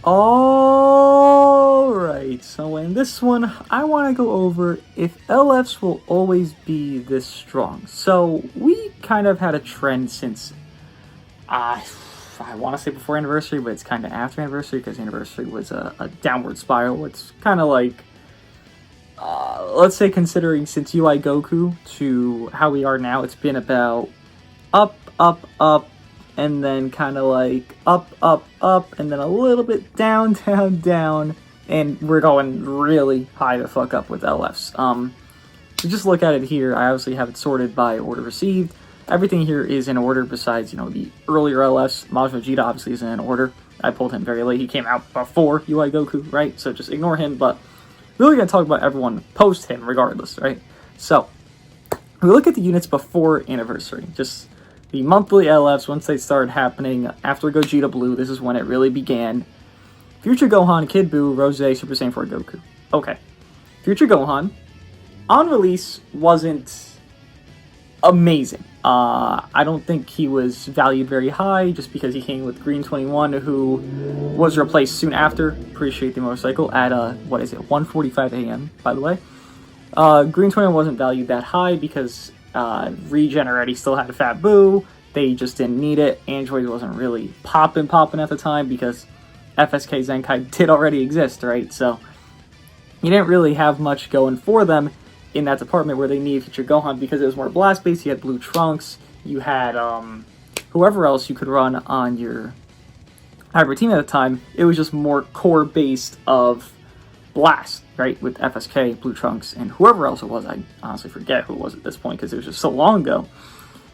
Alright, so in this one, I want to go over if LFs will always be this strong. So, we kind of had a trend since, I want to say before anniversary, but it's kind of after anniversary, because anniversary was a downward spiral. It's kind of like, let's say considering since UI Goku to how we are now, it's been about up, up, up, and then kind of like up, up, up, and then a little bit down, down, down, and we're going really high the fuck up with LFs. So just look at it here. I obviously have it sorted by order received. Everything here is in order besides, you know, the earlier LFs. Vegeta obviously isn't in order. I pulled him very late. He came out before UI Goku, right? So just ignore him, but really gonna talk about everyone post him regardless, right? So, we look at the units before anniversary. Just the monthly LFs, once they started happening after Gogeta Blue, this is when it really began. Future Gohan, Kid Buu, Rose, Super Saiyan 4 Goku. Okay. Future Gohan, on release, wasn't amazing. I don't think he was valued very high, just because he came with Green 21, who was replaced soon after. Appreciate the motorcycle at, 1:45 a.m., by the way. Green 21 wasn't valued that high because Regen already still had a Fat Buu. They just didn't need it. Android wasn't really popping at the time because FSK Zenkai did already exist, right? So you didn't really have much going for them in that department where they needed Future Gohan because it was more blast-based. You had Blue Trunks. You had whoever else you could run on your hybrid team at the time. It was just more core-based of Blast, right? With FSK, Blue Trunks, and whoever else it was. I honestly forget who it was at this point because it was just so long ago.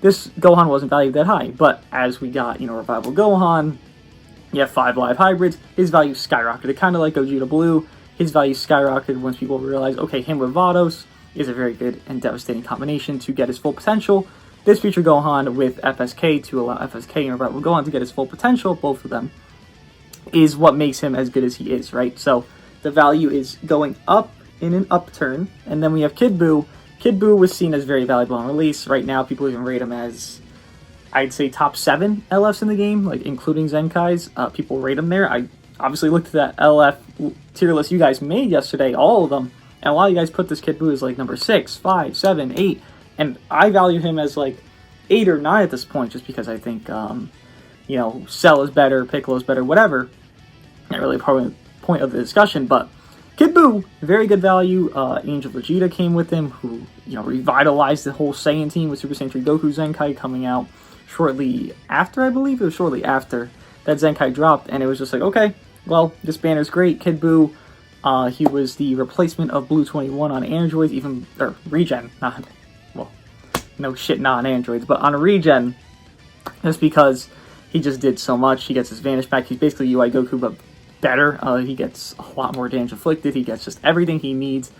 This Gohan wasn't valued that high, but as we got, you know, Revival Gohan, you have 5 live hybrids, his value skyrocketed, kind of like Gogeta Blue. His value skyrocketed once people realized, okay, him with Vados is a very good and devastating combination to get his full potential. This Future Gohan with FSK to allow FSK and Revival Gohan to get his full potential, both of them, is what makes him as good as he is, right? So the value is going up in an upturn. And then we have Kid Buu. Kid Buu was seen as very valuable on release. Right now, people even rate him as, I'd say, top 7 LFs in the game, like including Zenkai's. People rate him there. I obviously looked at that LF tier list you guys made yesterday, all of them. And a lot of you guys put this Kid Buu as like number 6, 5, 7, 8. And I value him as like 8 or 9 at this point, just because I think, you know, Cell is better, Piccolo is better, whatever. Not really a point of the discussion, but Kid Buu, very good value. Angel Vegeta came with him, who, you know, revitalized the whole Saiyan team with Super Saiyan 3 Goku Zenkai coming out shortly after, I believe. It was shortly after that Zenkai dropped, and it was just like, okay, well, this banner's great. Kid Buu, he was the replacement of Blue 21 on Androids, or Regen, not, well, no shit, not on Androids, but on a Regen, just because he just did so much. He gets his Vanish back. He's basically UI Goku, but better. He gets a lot more damage inflicted. He gets just everything he needs.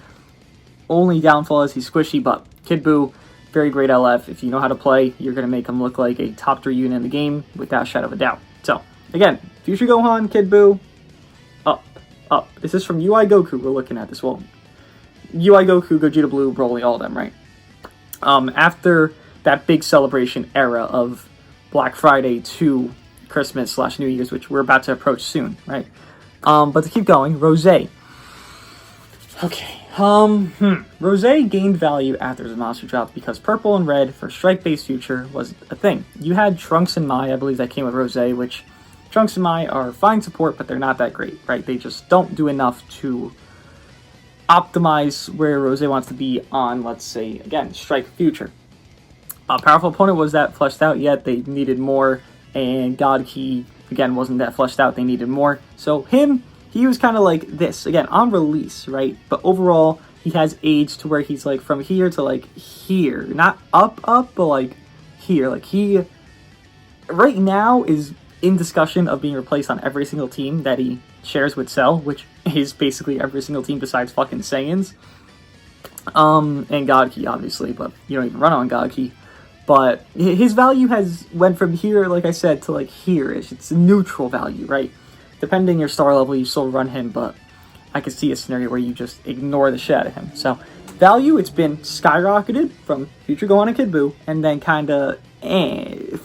Only downfall is he's squishy, but Kid Buu, very great LF. If you know how to play, you're going to make him look like a top 3 unit in the game without a shadow of a doubt. So, again, Future Gohan, Kid Buu, up, up. This is from UI Goku we're looking at this. Well, UI Goku, Gogeta Blue, Broly, all of them, right? After that big celebration era of Black Friday to Christmas / New Year's, which we're about to approach soon, right? But to keep going, Rose. Okay, Rose gained value after the monster dropped because purple and red for strike-based future was a thing. You had Trunks and Mai, I believe, that came with Rose, which Trunks and Mai are fine support, but they're not that great, right? They just don't do enough to optimize where Rose wants to be on, let's say, again, strike future. A powerful opponent was that fleshed out yet. They needed more, and God Key, again, wasn't that fleshed out. They needed more. So him, he was kind of like this. Again, on release, right? But overall, he has age to where he's like from here to like here. Not up, but like here. Like he, right now, is in discussion of being replaced on every single team that he shares with Cell, which is basically every single team besides fucking Saiyans. And God Key, obviously, but you don't even run on God Key. But his value has went from here, like I said, to like here-ish. It's a neutral value, right? Depending your star level, you still run him, but I could see a scenario where you just ignore the shit out of him. So, value, it's been skyrocketed from Future Gohan and Kid Buu, and then kind of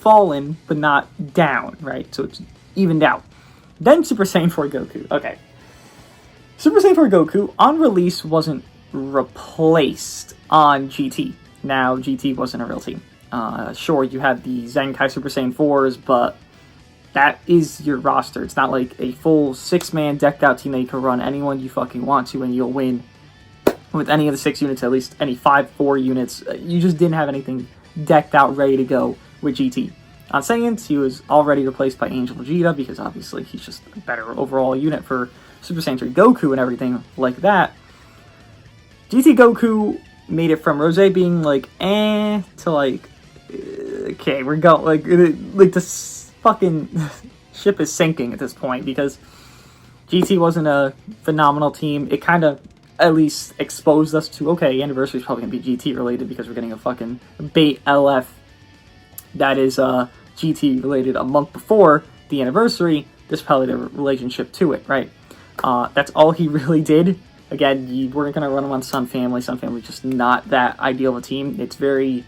fallen, but not down, right? So it's evened out. Then Super Saiyan 4 Goku. Okay. Super Saiyan 4 Goku on release wasn't replaced on GT. Now, GT wasn't a real team. Sure, you had the Zenkai Super Saiyan 4s, but that is your roster. It's not like a full 6-man decked out team that you can run anyone you fucking want to and you'll win with any of the 6 units, at least any 5-4 units. You just didn't have anything decked out ready to go with GT. On Saiyans, he was already replaced by Angel Vegeta because obviously he's just a better overall unit for Super Saiyan 3 Goku and everything like that. GT Goku made it from Rose being like, to like, okay, we're going, like this fucking ship is sinking at this point because GT wasn't a phenomenal team. It kind of at least exposed us to, okay, Anniversary is probably going to be GT related because we're getting a fucking bait LF that is GT related a month before the Anniversary. There's probably the relationship to it, right? That's all he really did. Again, you weren't going to run him on Sun Family. Sun Family just not that ideal of a team. It's very...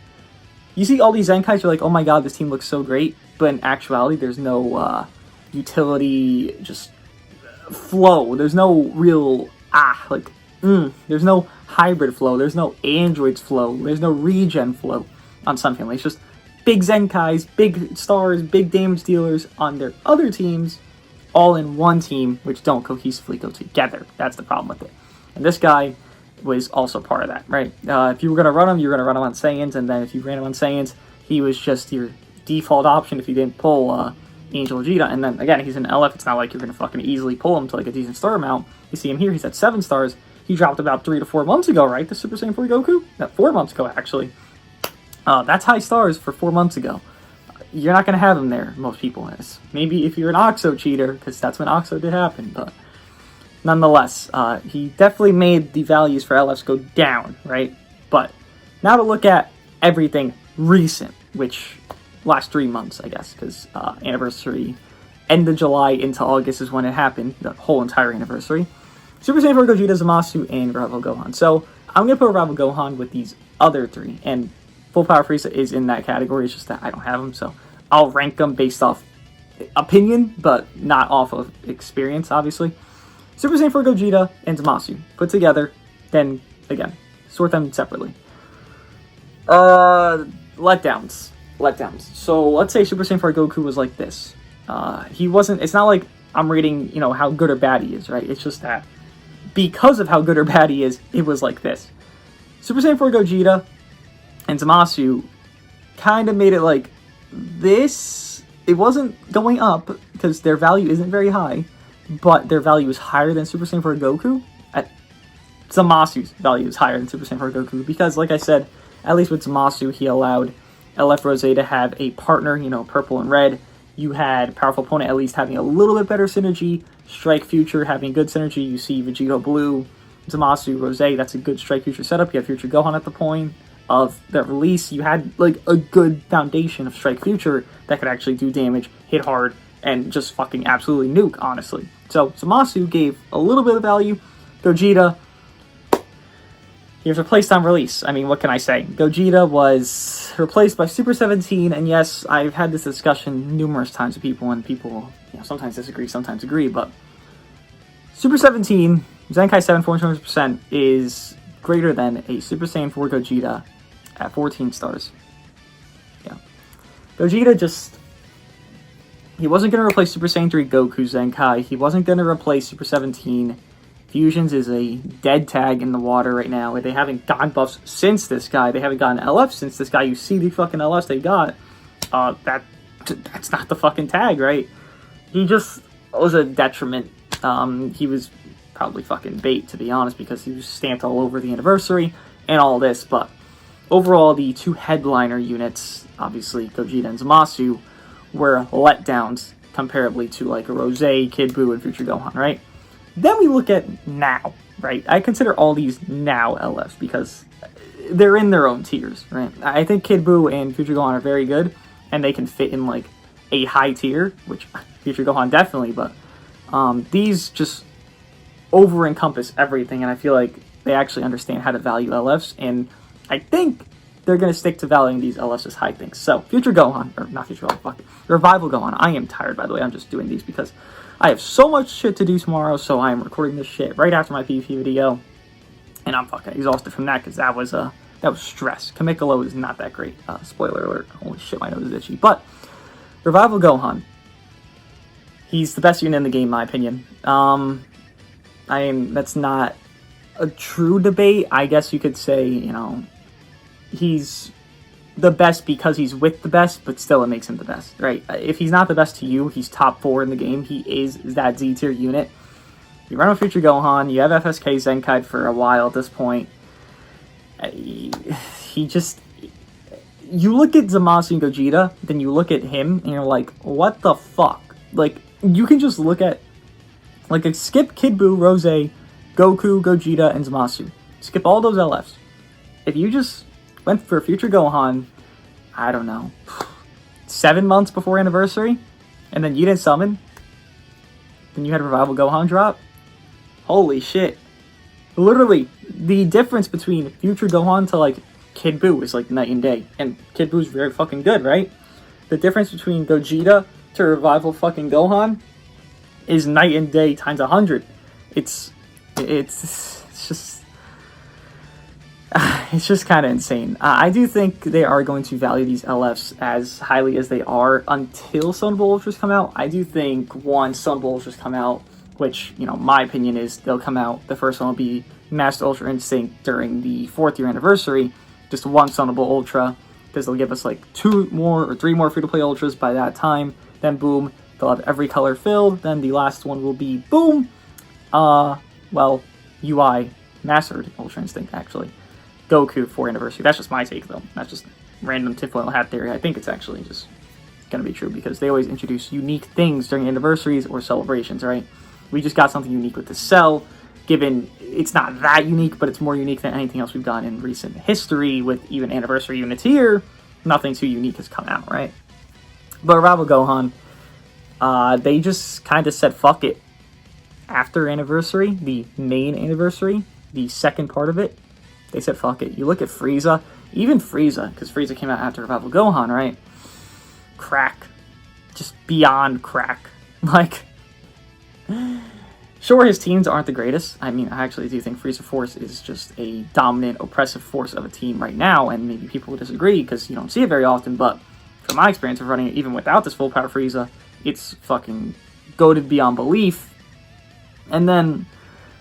You see all these Zenkais, you're like, oh my god, this team looks so great. But in actuality, there's no utility, just flow. There's no real, there's no hybrid flow. There's no androids flow. There's no regen flow on Sun Family. It's just big Zenkais, big stars, big damage dealers on their other teams, all in one team, which don't cohesively go together. That's the problem with it. And this guy was also part of that, right? If you were going to run him, you were going to run him on Saiyans, and then if you ran him on Saiyans, he was just your default option if you didn't pull Angel Vegeta. And then, again, he's an LF. It's not like you're going to fucking easily pull him to, like, a decent star amount. You see him here, he's at 7 stars. He dropped about 3 to 4 months ago, right? The Super Saiyan 4 Goku? No, 4 months ago, actually. That's high stars for 4 months ago. You're not going to have him there, most people is. Maybe if you're an Oxo cheater, because that's when Oxo did happen, but nonetheless, he definitely made the values for LFs go down, right? But now to look at everything recent, which last 3 months, I guess, because Anniversary, end of July into August is when it happened, the whole entire Anniversary. Super Saiyan 4 Gogeta, Zamasu, and Rival Gohan. So I'm going to put Rival Gohan with these other 3, and Full Power Frieza is in that category. It's just that I don't have them, so I'll rank them based off opinion, but not off of experience, obviously. Super Saiyan 4 Gogeta and Zamasu put together, then, again, sort them separately. Letdowns. So let's say Super Saiyan 4 Goku was like this. He wasn't, it's not like I'm rating, how good or bad he is, right? It's just that because of how good or bad he is, it was like this. Super Saiyan 4 Gogeta and Zamasu kind of made it like this. It wasn't going up because their value isn't very high, but their value is higher than Super Saiyan 4 Goku. Zamasu's value is higher than Super Saiyan 4 Goku because, like I said, at least with Zamasu, he allowed LF Rose to have a partner, purple and red. You had Powerful Opponent at least having a little bit better synergy. Strike Future having good synergy. You see Vegeta Blue, Zamasu, Rose. That's a good Strike Future setup. You have Future Gohan at the point of the release. You had like a good foundation of Strike Future that could actually do damage, hit hard, and just fucking absolutely nuke, honestly. So Zamasu gave a little bit of value. Gogeta, he was replaced on release. I mean, what can I say? Gogeta was replaced by Super 17, and yes, I've had this discussion numerous times with people, and people sometimes disagree, sometimes agree, but Super 17, Zenkai 7 400% is greater than a Super Saiyan 4 Gogeta at 14 stars. Yeah. Gogeta just... He wasn't going to replace Super Saiyan 3 Goku Zenkai. He wasn't going to replace Super 17. Fusions is a dead tag in the water right now. They haven't gotten buffs since this guy. They haven't gotten LF since this guy. You see the fucking LFs they got. That's not the fucking tag, right? He just was a detriment. He was probably fucking bait, to be honest, because he was stamped all over the Anniversary and all this. But overall, the 2 headliner units, obviously Gogeta and Zamasu, were letdowns comparably to like a Rose, Kid Buu, and Future Gohan, right? Then we look at now, right? I consider all these now LFs because they're in their own tiers, right? I think Kid Buu and Future Gohan are very good, and they can fit in like a high tier, which Future Gohan definitely, but these just over-encompass everything, and I feel like they actually understand how to value LFs, and I think they're going to stick to valuing these LFs as high things. So, Future Gohan, or not Future Gohan, fuck it, Revival Gohan. I am tired, by the way. I'm just doing these because I have so much shit to do tomorrow, so I am recording this shit right after my PvP video. And I'm fucking exhausted from that because that was stress. Kamikolo is not that great. Spoiler alert. Holy shit, my nose is itchy. But, Revival Gohan. He's the best unit in the game, in my opinion. That's not a true debate. I guess you could say, you know, he's the best because he's with the best, but still it makes him the best, right? If he's not the best to you, he's top 4 in the game. He is that Z tier unit. You run with Future Gohan, you have FSK Zenkai for a while at this point. He just... You look at Zamasu and Gogeta, then you look at him, and you're like, what the fuck? Like, you can just look at... Like, skip Kid Buu, Rose, Goku, Gogeta, and Zamasu. Skip all those LFs. If you just went for Future Gohan, I don't know, 7 months before anniversary, and then you didn't summon, then you had Revival Gohan drop, holy shit. Literally, the difference between Future Gohan to, like, Kid Buu is, like, night and day. And Kid Buu's very fucking good, right? The difference between Gogeta to Revival fucking Gohan is night and day times 100. It's just... It's just kind of insane. I do think they are going to value these LFs as highly as they are until Sun Bull Ultras come out. I do think once Sun Bull Ultras come out, which, you know, my opinion is they'll come out, the first one will be Master Ultra Instinct during the 4th year anniversary, just one Sun Bull Ultra, because they'll give us like 2 more or 3 more free-to-play Ultras by that time. Then boom, they'll have every color filled. Then the last one will be boom, well, UI Mastered Ultra Instinct, actually. Goku 4th anniversary. That's just my take, though. That's just random tinfoil hat theory. I think it's actually just going to be true because they always introduce unique things during anniversaries or celebrations, right? We just got something unique with the Cell, given it's not that unique, but it's more unique than anything else we've done in recent history with even anniversary units here. Nothing too unique has come out, right? But Revival Gohan, they just kind of said fuck it. After anniversary, the main anniversary, the second part of it, they said fuck it. You look at Frieza, even Frieza, because Frieza came out after Revival Gohan, right? Crack. Just beyond crack. Like, sure, his teams aren't the greatest. I mean, I actually do think Frieza Force is just a dominant, oppressive force of a team right now, and maybe people will disagree because you don't see it very often, but from my experience of running it even without this full power Frieza, it's fucking goated beyond belief. And then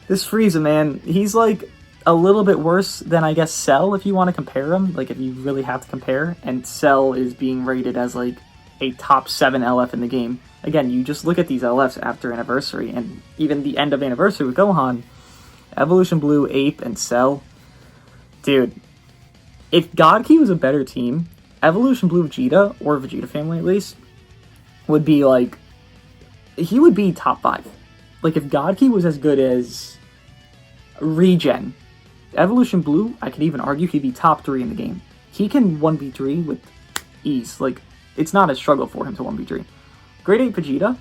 this Frieza, man, he's like a little bit worse than, I guess, Cell, if you want to compare him. Like, if you really have to compare. And Cell is being rated as, like, a top 7 LF in the game. Again, you just look at these LFs after Anniversary, and even the end of Anniversary with Gohan, Evolution Blue, Ape, and Cell. Dude, if God Key was a better team, Evolution Blue Vegeta, or Vegeta family at least, would be, like, he would be top 5. Like, if God Key was as good as Regen, Evolution Blue, I could even argue he'd be top 3 in the game. He can 1v3 with ease. Like, it's not a struggle for him to 1v3. Grade 8 Vegeta,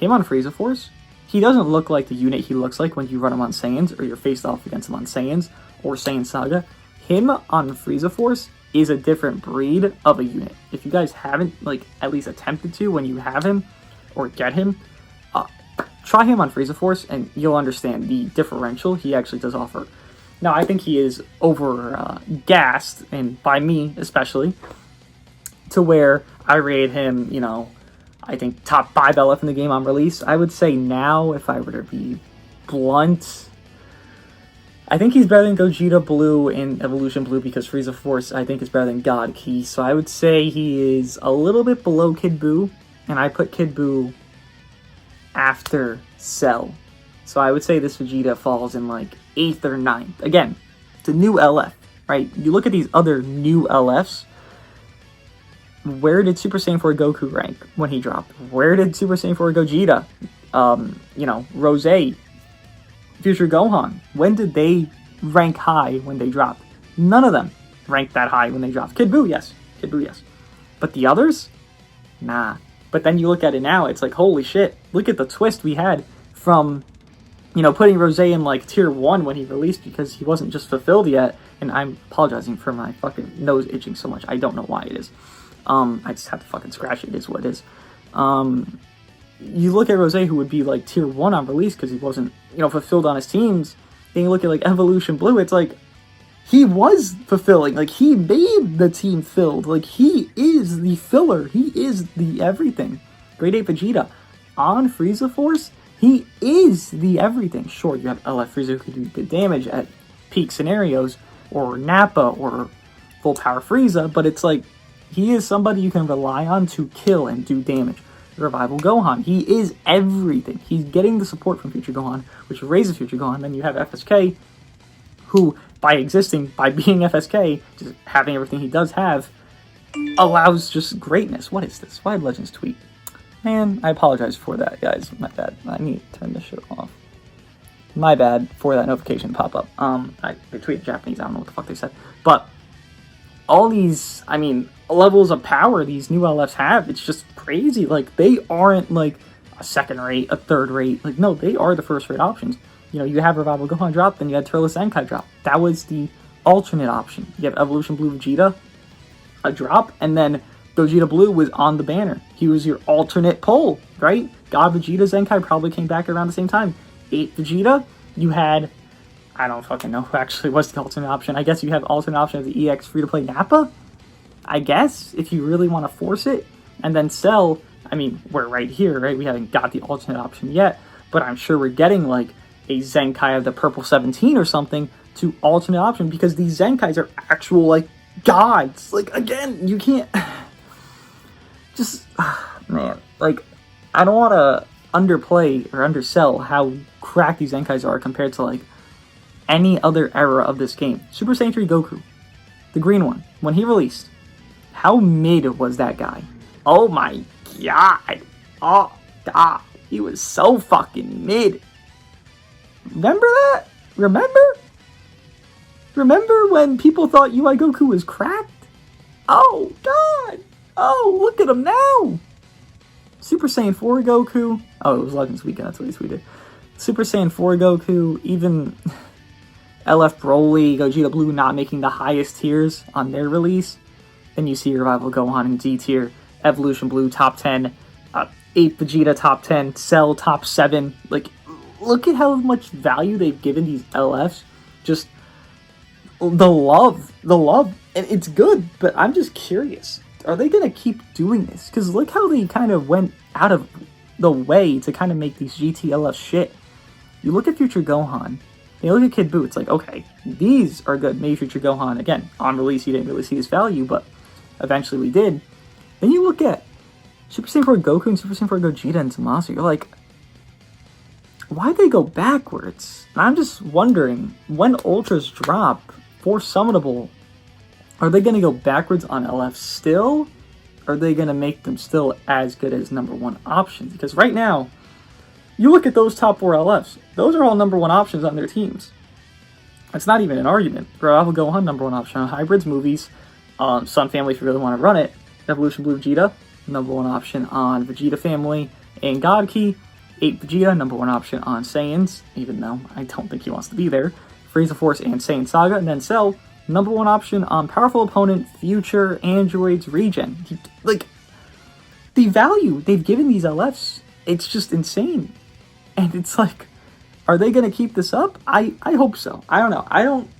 him on Frieza Force, he doesn't look like the unit he looks like when you run him on Saiyans, or you're faced off against him on Saiyans, or Saiyan Saga. Him on Frieza Force is a different breed of a unit. If you guys haven't, like, at least attempted to when you have him, or get him, try him on Frieza Force, and you'll understand the differential he actually does offer. Now, I think he is gassed, and by me especially, to where I rate him, you know, I think top 5 LF in the game on release. I would say now, if I were to be blunt, I think he's better than Gogeta Blue and Evolution Blue because Frieza Force, I think, is better than God Key. So I would say he is a little bit below Kid Buu, and I put Kid Buu after Cell. So I would say this Vegeta falls in like 8th or 9th. Again, it's a new LF, right? You look at these other new LFs. Where did Super Saiyan 4 Goku rank when he dropped? Where did Super Saiyan 4 Gogeta, you know, Rose, Future Gohan? When did they rank high when they dropped? None of them ranked that high when they dropped. Kid Buu, yes. Kid Buu, yes. But the others? Nah. But then you look at it now, it's like, holy shit, look at the twist we had from you know, putting Rose in like tier 1 when he released because he wasn't just fulfilled yet. And I'm apologizing for my fucking nose itching so much. I don't know why it is. I just have to fucking scratch it. It is what it is. You look at Rose, who would be like tier 1 on release because he wasn't, you know, fulfilled on his teams. Then you look at like Evolution Blue, it's like he was fulfilling. Like he made the team filled. Like he is the filler. He is the everything. Grade 8 Vegeta on Frieza Force. He is the everything. Sure, you have LF Frieza who can do good damage at peak scenarios, or Nappa, or full power Frieza, but it's like, he is somebody you can rely on to kill and do damage. Revival Gohan, he is everything. He's getting the support from Future Gohan, which raises Future Gohan. Then you have FSK, who, by being FSK, just having everything he does have, allows just greatness. What is this? Why did Legends tweet? Man, I apologize for that, guys. My bad. I need to turn this shit off. My bad for that notification pop up. They tweeted Japanese. I don't know what the fuck they said. But all these, I mean, levels of power these new LFs have, it's just crazy. Like, they aren't like a second rate, a third rate. Like, no, they are the first rate options. You know, you have Revival Gohan drop, then you had Turles Zenkai drop. That was the alternate option. You have Evolution Blue Vegeta, a drop, and then Gogeta Blue was on the banner. He was your alternate pull, right? God Vegeta Zenkai probably came back around the same time. 8 Vegeta, you had, I don't fucking know who actually was the alternate option. I guess you have alternate option of the EX free-to-play Nappa, I guess, if you really want to force it. And then Cell, I mean, we're right here, right? We haven't got the alternate option yet, but I'm sure we're getting like a Zenkai of the Purple 17 or something to alternate option, because these Zenkais are actual, like, gods. Like, again, you can't... Just, man, like, I don't want to underplay or undersell how cracked these Zenkais are compared to, like, any other era of this game. Super Saiyan 3 Goku, the green one, when he released, how mid was that guy? Oh my god. Oh god. He was so fucking mid. Remember that? Remember when people thought UI Goku was cracked? Oh god. Oh, look at him now! Super Saiyan 4 Goku. Oh, it was Legends Weekend, that's what he tweeted. Super Saiyan 4 Goku, even LF Broly, Gogeta Blue not making the highest tiers on their release. Then you see Revival Gohan in D tier, Evolution Blue top 10, 8 Vegeta top 10, Cell top 7. Like, look at how much value they've given these LFs. Just the love. And it's good, but I'm just curious. Are they going to keep doing this? Because look how they kind of went out of the way to kind of make these GTLF shit. You look at Future Gohan, you look at Kid Buu, it's like, okay, these are good. Maybe Future Gohan, again, on release, you didn't really see his value, but eventually we did. Then you look at Super Saiyan 4 Goku and Super Saiyan 4 Gogeta and Zamasu, you're like, why'd they go backwards? And I'm just wondering, when Ultras drop for Summonable, are they going to go backwards on LF still? Or are they going to make them still as good as number 1 options? Because right now, you look at those top 4 LFs. Those are all number 1 options on their teams. It's not even an argument. Revival Gohan, number 1 option on Hybrids movies. Sun Family, if you really want to run it. Evolution Blue Vegeta, number 1 option on Vegeta Family and God Key. 8 Vegeta, number 1 option on Saiyans, even though I don't think he wants to be there. Frieza Force and Saiyan Saga. And then Cell, number 1 option on Powerful Opponent, Future, Androids, Regen. Like, the value they've given these LFs, it's just insane. And it's like, are they going to keep this up? I hope so. I don't know. I don't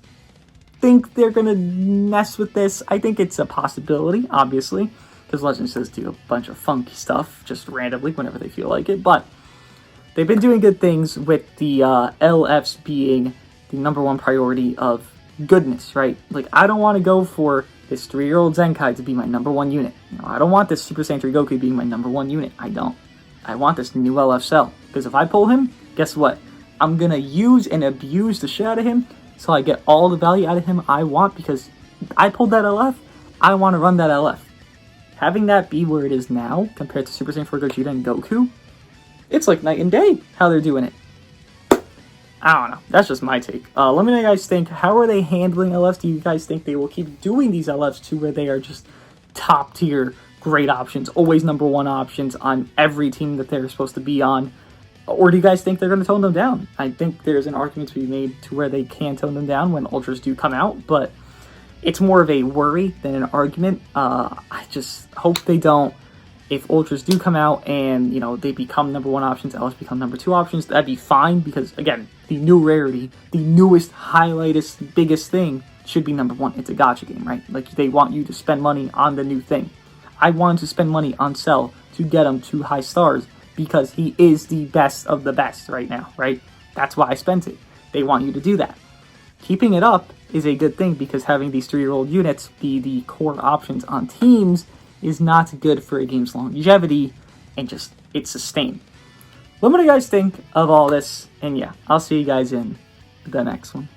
think they're going to mess with this. I think it's a possibility, obviously, because Legends does do a bunch of funky stuff just randomly whenever they feel like it. But they've been doing good things with the LFs being the number 1 priority of goodness, right? Like, I don't want to go for this 3-year-old Zenkai to be my number 1 unit. No, I don't want this Super Saiyan 3 Goku being my number 1 unit. I don't. I want this new LF Cell. Because if I pull him, guess what? I'm going to use and abuse the shit out of him so I get all the value out of him I want, because I pulled that LF, I want to run that LF. Having that be where it is now compared to Super Saiyan 4 Gogeta and Goku, it's like night and day how they're doing it. I don't know. That's just my take. Let me know what you guys think. How are they handling LFs? Do you guys think they will keep doing these LFs to where they are just top tier, great options, always number 1 options on every team that they're supposed to be on? Or do you guys think they're going to tone them down? I think there's an argument to be made to where they can tone them down when Ultras do come out, but it's more of a worry than an argument. I just hope they don't. If Ultras do come out and, you know, they become number 1 options, LFs become number 2 options, that'd be fine because, again, the new rarity, the newest, highlightest, biggest thing should be number 1. It's a gacha game, right? Like, they want you to spend money on the new thing. I wanted to spend money on Cell to get him to high stars because he is the best of the best right now, right? That's why I spent it. They want you to do that. Keeping it up is a good thing because having these 3-year-old units be the core options on teams is not good for a game's longevity and just its sustain. Let me know what you guys think of all this, and yeah, I'll see you guys in the next one.